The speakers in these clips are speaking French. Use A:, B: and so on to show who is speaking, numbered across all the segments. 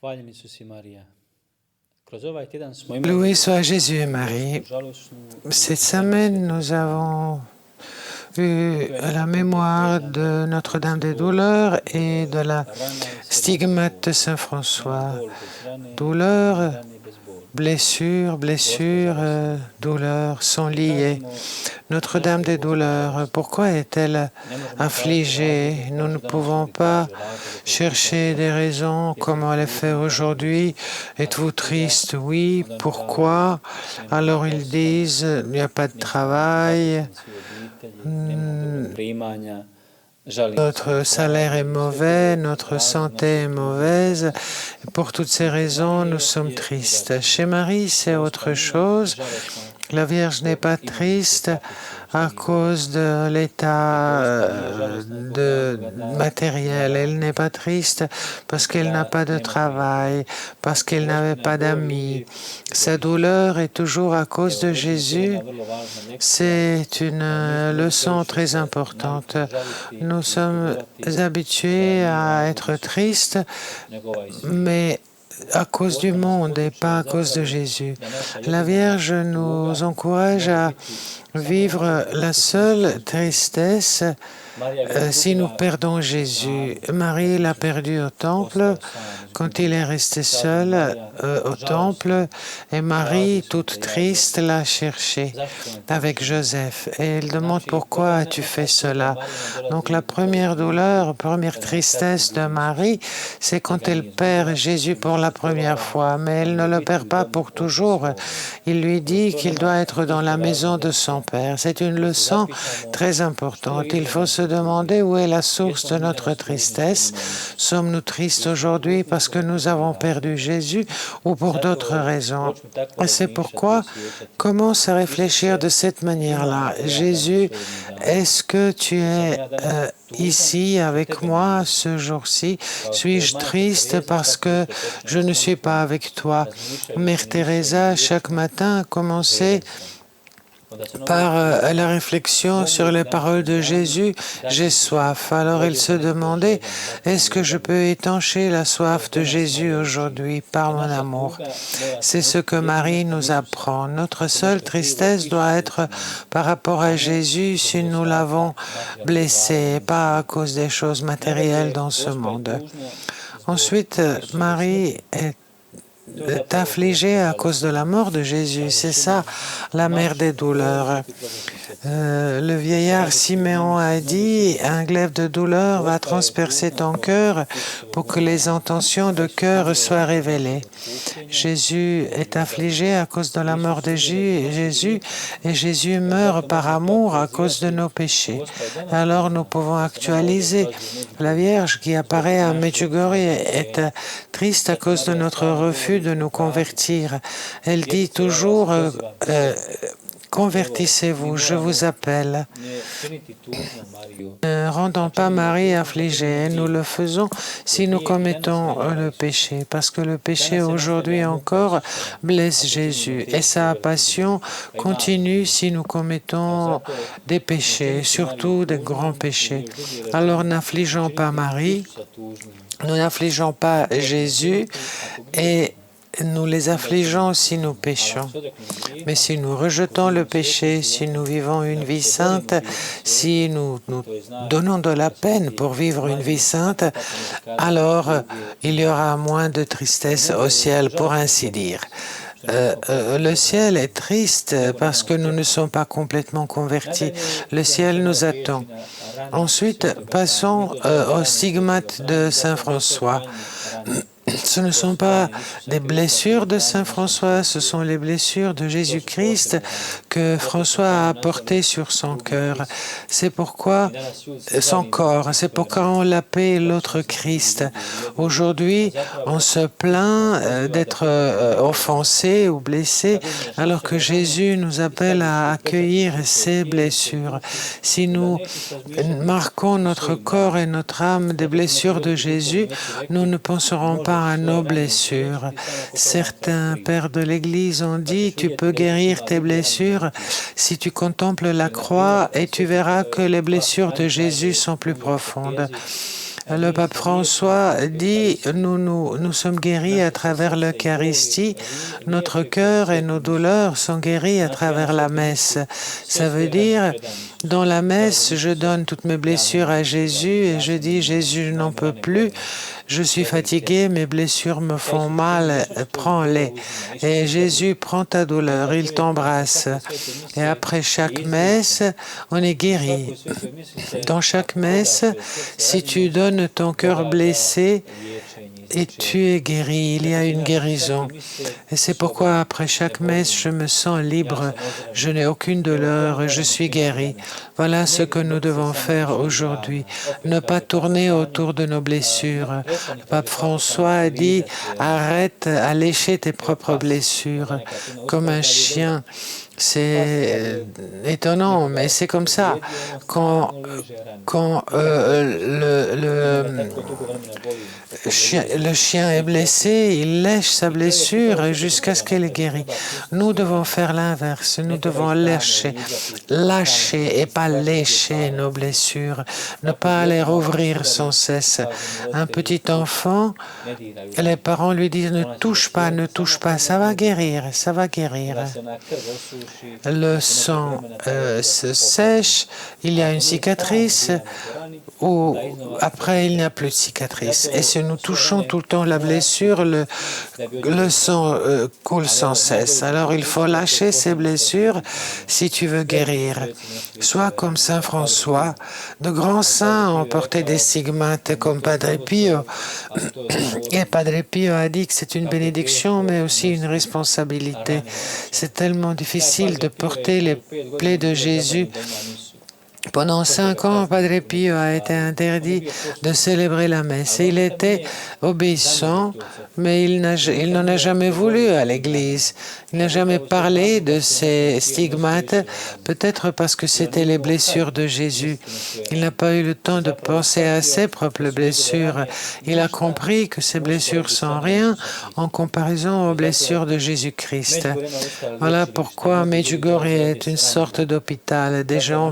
A: Hvaljen Isus i Marija. Kroz ovaj tjedan smo imali
B: Loué soit Jésus et Marie.
A: žalosnu
B: Cette semaine, nous avons eu la mémoire de Notre-Dame des Douleurs et de la stigmate de Saint François. Douleur, blessure, douleur sont liées. Notre-Dame des Douleurs, pourquoi est-elle affligée? Nous ne pouvons pas chercher des raisons comme on le fait aujourd'hui. Êtes-vous triste? Oui. Pourquoi? Alors ils disent, il n'y a pas de travail, notre salaire est mauvais, notre santé est mauvaise. Pour toutes ces raisons, nous sommes tristes. Chez Marie, c'est autre chose. La Vierge n'est pas triste à cause de l'état matériel. Elle n'est pas triste parce qu'elle n'a pas de travail, parce qu'elle n'avait pas d'amis. Sa douleur est toujours à cause de Jésus. C'est une leçon très importante. Nous sommes habitués à être tristes, mais à cause du monde et pas à cause de Jésus. La Vierge nous encourage à vivre la seule tristesse si nous perdons Jésus. Marie l'a perdu au temple quand il est resté seul au temple, et Marie, toute triste, l'a cherché avec Joseph. Et elle demande pourquoi as-tu fait cela. Donc la première douleur, première tristesse de Marie, c'est quand elle perd Jésus pour la première fois, mais elle ne le perd pas pour toujours. Il lui dit qu'il doit être dans la maison de son Père. C'est une leçon très importante. Il faut se demander où est la source de notre tristesse. Sommes-nous tristes aujourd'hui parce que nous avons perdu Jésus ou pour d'autres raisons? Et c'est pourquoi commence à réfléchir de cette manière-là. Jésus, est-ce que tu es ici avec moi ce jour-ci? Suis-je triste parce que je ne suis pas avec toi? Mère Teresa, chaque matin, a commencé par la réflexion sur les paroles de Jésus, j'ai soif. Alors il se demandait, est-ce que je peux étancher la soif de Jésus aujourd'hui par mon amour? C'est ce que Marie nous apprend. Notre seule tristesse doit être par rapport à Jésus si nous l'avons blessé, pas à cause des choses matérielles dans ce monde. Ensuite, Marie est affligée à cause de la mort de Jésus. C'est ça, la mère des douleurs. Le vieillard Siméon a dit, un glaive de douleur va transpercer ton cœur pour que les intentions de cœur soient révélées. Jésus est affligé à cause de la mort de Jésus et Jésus meurt par amour à cause de nos péchés. Alors nous pouvons actualiser. La Vierge qui apparaît à Medjugorje est triste à cause de notre refus de nous convertir. Elle dit toujours convertissez-vous, je vous appelle. Ne rendons pas Marie affligée. Nous le faisons si nous commettons le péché, parce que le péché aujourd'hui encore blesse Jésus et sa passion continue si nous commettons des péchés, surtout des grands péchés. Alors n'affligeons pas Marie, nous n'affligeons pas Jésus et nous les affligeons si nous péchons. Mais si nous rejetons le péché, si nous vivons une vie sainte, si nous nous donnons de la peine pour vivre une vie sainte, alors il y aura moins de tristesse au ciel, pour ainsi dire. Le ciel est triste parce que nous ne sommes pas complètement convertis. Le ciel nous attend. Ensuite, passons au stigmate de Saint François. Ce ne sont pas des blessures de Saint François, ce sont les blessures de Jésus-Christ que François a portées sur son cœur. C'est pourquoi son corps, c'est pourquoi on l'appelle l'autre Christ. Aujourd'hui, on se plaint d'être offensé ou blessé, alors que Jésus nous appelle à accueillir ses blessures. Si nous marquons notre corps et notre âme des blessures de Jésus, nous ne penserons pas à nos blessures. Certains pères de l'Église ont dit, tu peux guérir tes blessures si tu contemples la croix et tu verras que les blessures de Jésus sont plus profondes. Le pape François dit, nous sommes guéris à travers l'Eucharistie, notre cœur et nos douleurs sont guéris à travers la messe. Ça veut dire, dans la messe, je donne toutes mes blessures à Jésus et je dis, Jésus, je n'en peux plus, je suis fatigué, mes blessures me font mal, prends-les. Et Jésus prend ta douleur, il t'embrasse. Et après chaque messe, on est guéri. Dans chaque messe, si tu donnes ton cœur blessé, et tu es guéri, il y a une guérison. Et c'est pourquoi après chaque messe, je me sens libre, je n'ai aucune douleur, je suis guéri. Voilà ce que nous devons faire aujourd'hui, ne pas tourner autour de nos blessures. Le pape François a dit, arrête à lécher tes propres blessures, comme un chien. C'est étonnant, mais c'est comme ça. Quand le chien est blessé, il lèche sa blessure jusqu'à ce qu'elle est guérie. Nous devons faire l'inverse. Nous devons lâcher et pas lécher nos blessures, ne pas les rouvrir sans cesse. Un petit enfant, les parents lui disent ne touche pas, ça va guérir, ça va guérir. Le sang se sèche, il y a une cicatrice, ou après il n'y a plus de cicatrice. Et si nous touchons tout le temps la blessure, le sang coule sans cesse. Alors il faut lâcher ces blessures si tu veux guérir. Sois comme Saint François. De grands saints ont porté des stigmates comme Padre Pio. Et Padre Pio a dit que c'est une bénédiction, mais aussi une responsabilité. C'est tellement difficile de porter les plaies de Jésus. Pendant 5 ans, Padre Pio a été interdit de célébrer la messe. Il était obéissant, mais il n'en a jamais voulu à l'Église. Il n'a jamais parlé de ses stigmates, peut-être parce que c'était les blessures de Jésus. Il n'a pas eu le temps de penser à ses propres blessures. Il a compris que ces blessures sont rien en comparaison aux blessures de Jésus-Christ. Voilà pourquoi Medjugorje est une sorte d'hôpital. Des gens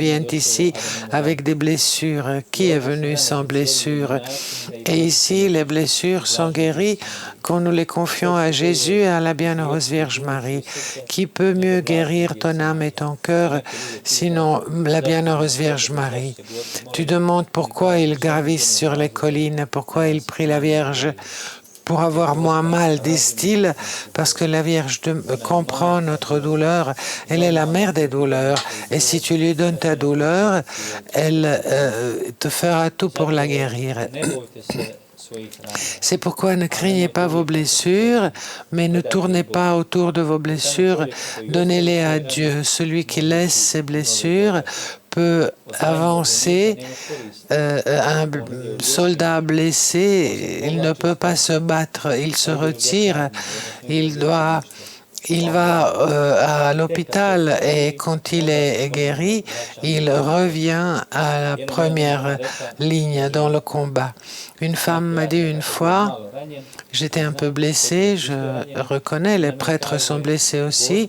B: viennent ici avec des blessures. Qui est venu sans blessure? Et ici, les blessures sont guéries quand nous les confions à Jésus et à la Bienheureuse Vierge Marie. Qui peut mieux guérir ton âme et ton cœur, sinon la Bienheureuse Vierge Marie? Tu demandes pourquoi ils gravissent sur les collines, pourquoi ils prient la Vierge pour avoir moins mal, disent-ils, parce que la Vierge comprend notre douleur. Elle est la mère des douleurs. Et si tu lui donnes ta douleur, elle te fera tout pour la guérir. C'est pourquoi ne craignez pas vos blessures, mais ne tournez pas autour de vos blessures. Donnez-les à Dieu. Celui qui laisse ses blessures peut avancer. Un soldat blessé, il ne peut pas se battre, il se retire, il va à l'hôpital et quand il est guéri, il revient à la première ligne dans le combat. Une femme m'a dit une fois, j'étais un peu blessée, je reconnais, les prêtres sont blessés aussi.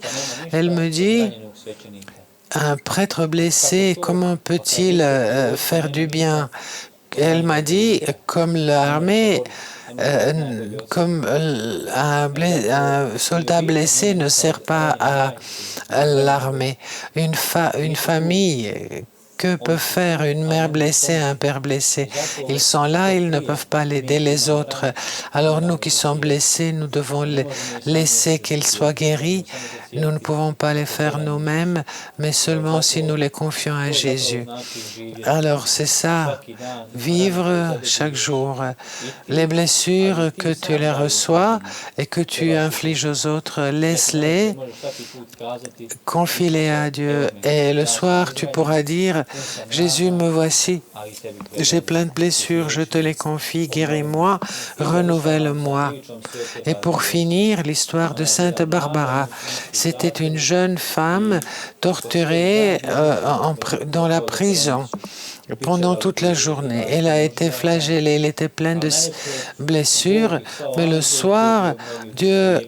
B: Elle me dit, un prêtre blessé, comment peut-il faire du bien? Elle m'a dit, comme l'armée, comme un soldat blessé ne sert pas à l'armée. Une famille, que peut faire une mère blessée, un père blessé? Ils sont là, ils ne peuvent pas aider les autres. Alors nous qui sommes blessés, nous devons laisser qu'ils soient guéris. Nous ne pouvons pas les faire nous-mêmes, mais seulement si nous les confions à Jésus. Alors c'est ça, vivre chaque jour. Les blessures que tu les reçois et que tu infliges aux autres, laisse-les, confie-les à Dieu. Et le soir, tu pourras dire, Jésus, me voici. J'ai plein de blessures, je te les confie, guéris-moi, renouvelle-moi. Et pour finir, l'histoire de Sainte Barbara. C'était une jeune femme torturée dans la prison pendant toute la journée. Elle a été flagellée, elle était pleine de blessures, mais le soir, Dieu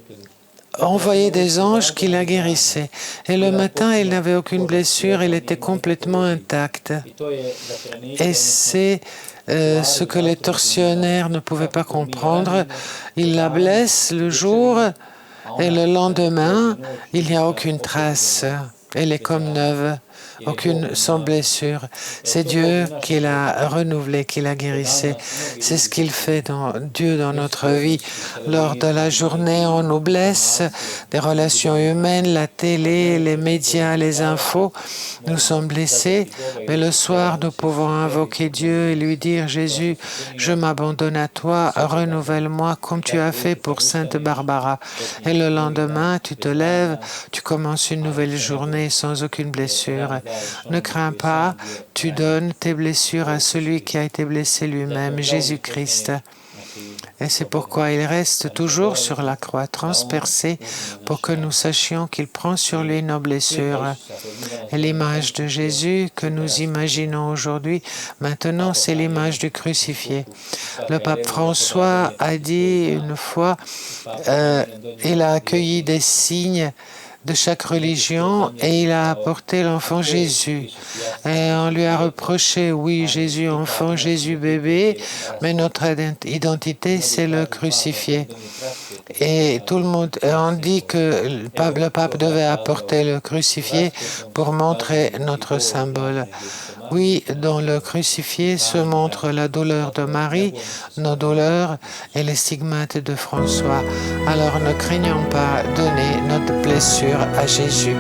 B: envoyait des anges qui la guérissaient. Et le matin, elle n'avait aucune blessure, elle était complètement intacte. Et c'est ce que les tortionnaires ne pouvaient pas comprendre. Ils la blessent le jour et le lendemain, il n'y a aucune trace. Elle est comme neuve, aucune sans blessure. C'est Dieu qui l'a renouvelée, qui l'a guérissée. C'est ce qu'il fait Dieu dans notre vie. Lors de la journée, on nous blesse, des relations humaines, la télé, les médias, les infos. Nous sommes blessés, mais le soir, nous pouvons invoquer Dieu et lui dire, Jésus, je m'abandonne à toi, renouvelle-moi comme tu as fait pour Sainte Barbara. Et le lendemain, tu te lèves, tu commences une nouvelle journée sans aucune blessure. Ne crains pas, tu donnes tes blessures à celui qui a été blessé lui-même, Jésus-Christ. Et c'est pourquoi il reste toujours sur la croix transpercée pour que nous sachions qu'il prend sur lui nos blessures. Et l'image de Jésus que nous imaginons aujourd'hui, maintenant, c'est l'image du crucifié. Le pape François a dit une fois, il a accueilli des signes de chaque religion et il a apporté l'enfant Jésus. Et on lui a reproché, oui, Jésus enfant, Jésus bébé, mais notre identité, c'est le crucifié. Et tout le monde, on dit que le pape devait apporter le crucifié pour montrer notre symbole. Oui, dans le crucifié se montre la douleur de Marie, nos douleurs et les stigmates de François. Alors ne craignons pas donner notre blessure à Jésus.